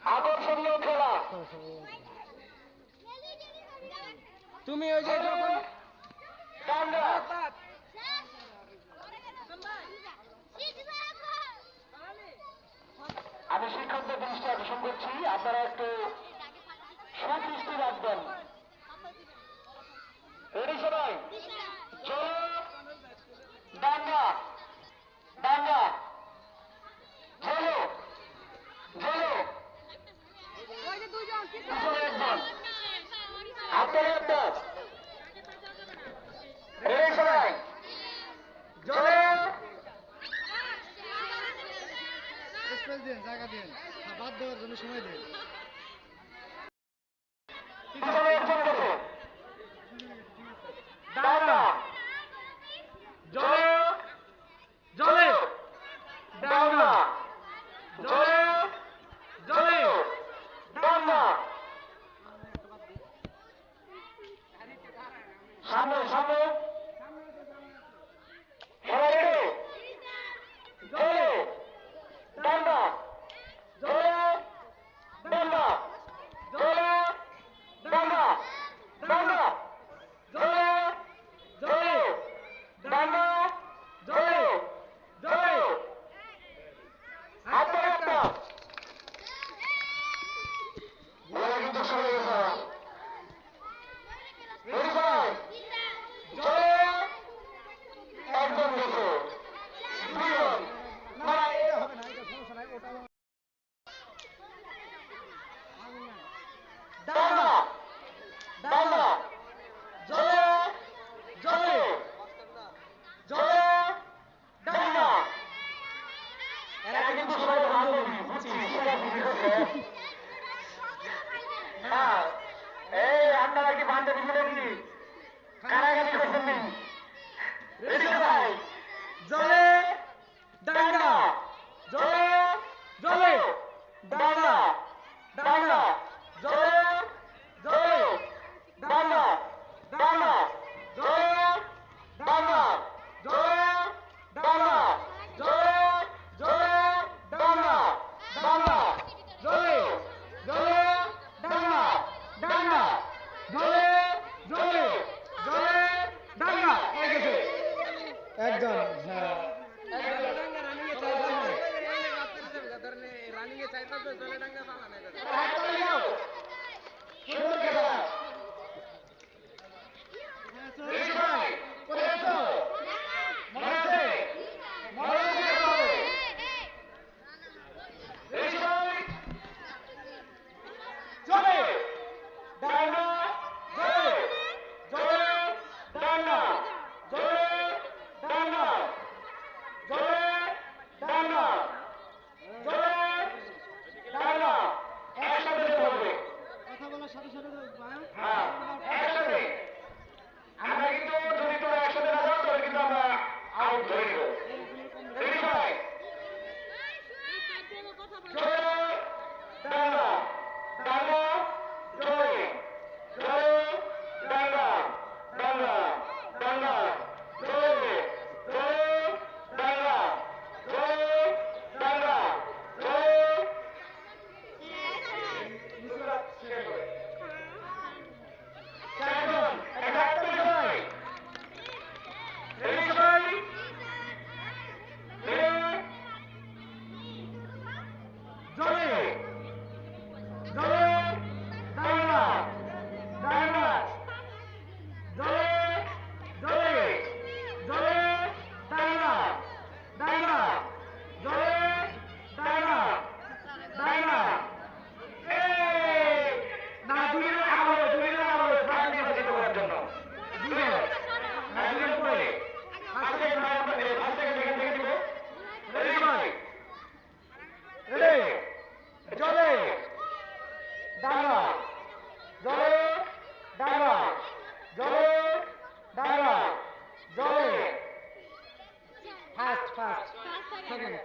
আকর্ষণীয় খেলা। তুমি ওই যে যখন ডাঙ্গা আমি শিক্ষকদের দৃষ্টি আকর্ষণ করছি, আপনারা একটু সুদৃষ্টি রাখবেন। রেডি সবাই? চলো ডাঙ্গা ডাঙ্গা ঝোলো ঝোলো পিছনে একজন আপনারা একটা রেডি সবাই? চলো স্পেস দিন, জায়গা দিন, বাদ দেওয়ার জন্য সময় দিন। পিছনে একজন গেছে ডাঙ্গা জলে জলে ডাঙ্গা জলে জলে ডাঙ্গা সামনে সামনে খেলা রেডি? জলে ডাঙ্গা জলে ডাঙ্গা জলে ডাঙ্গা ডাঙ্গা জলে জলে ডাঙ্গা জলে জলে হাতে একটা বলে কিন্তু সরে গেছে। রেডি ভাই? জলে একজন গেছে দুজন না এটা হবে না, এটা সমস্যা নাই, ওটা ডাঙ্গা ডাঙ্গা জলে জলে জলে ডাঙ্গা এরা কিন্তু সবাই বান্ধবী বুঝছি হ্যাঁ এই আপনারা কি বান্ধবী মিলে কি কারাগারি করছেন নি? রেডি ভাই? জলে ডাঙ্গা জলে জলে ডাঙ্গা ডাঙ্গা জলে জলে ডাঙ্গা ডাঙ্গা জলে ডাঙ্গা জলে ডাঙ্গা জলে জলে ডাঙ্গা ডাঙ্গা জলে জলে ডাঙ্গা ডাঙ্গা জলে জলে জলে ডাঙ্গা হয়ে গেছে একজন, হ্যাঁ সুন্দর খেলা। রেডি ভাই? করে গেছো? মনে আছে? মনে আছে খেলা হবে। রেডি ভাই? চলে ডাঙ্গা জলে জলে ডাঙ্গা জলে ডাঙ্গা জলে ডাঙ্গা জলে ডাঙ্গা একসাথে যেতে হবে। কথা বলার সাথে সাথে হ্যাঁ একসাথে আমরা কিন্তু যদি তোরা একসাথে না যাও তাহলে কিন্তু আমরা আউট ধরে নেব। রেডি ভাই? জলে ডাঙ্গা ডাঙ্গা জলে জলে ডাঙ্গা ডাঙ্গা ডাঙ্গা জলে জলে ডাঙ্গা জলে ডাঙ্গা জলে চারজন এটা একটা ভাই? রেডি সবাই? রেডি? জলে জলে ডাঙ্গা ডাঙ্গা জলে জলে জলে ডাঙ্গা ডাঙ্গা জলে ডাঙ্গা ডাঙ্গা এই না দুজনে আবার দুজনে আবার ফার্স্ট দিকে যেতে করার জন্য দুজন না দুজন পরে ফার্স্ট থেকে ফার্স্ট থেকে এখান থেকে দিব। রেডি ভাই? রেডি? জলে ডাঙ্গা জলে ডাঙ্গা জলে ডাঙ্গা জলে ফার্স্ট ফার্স্ট সেকেন্ড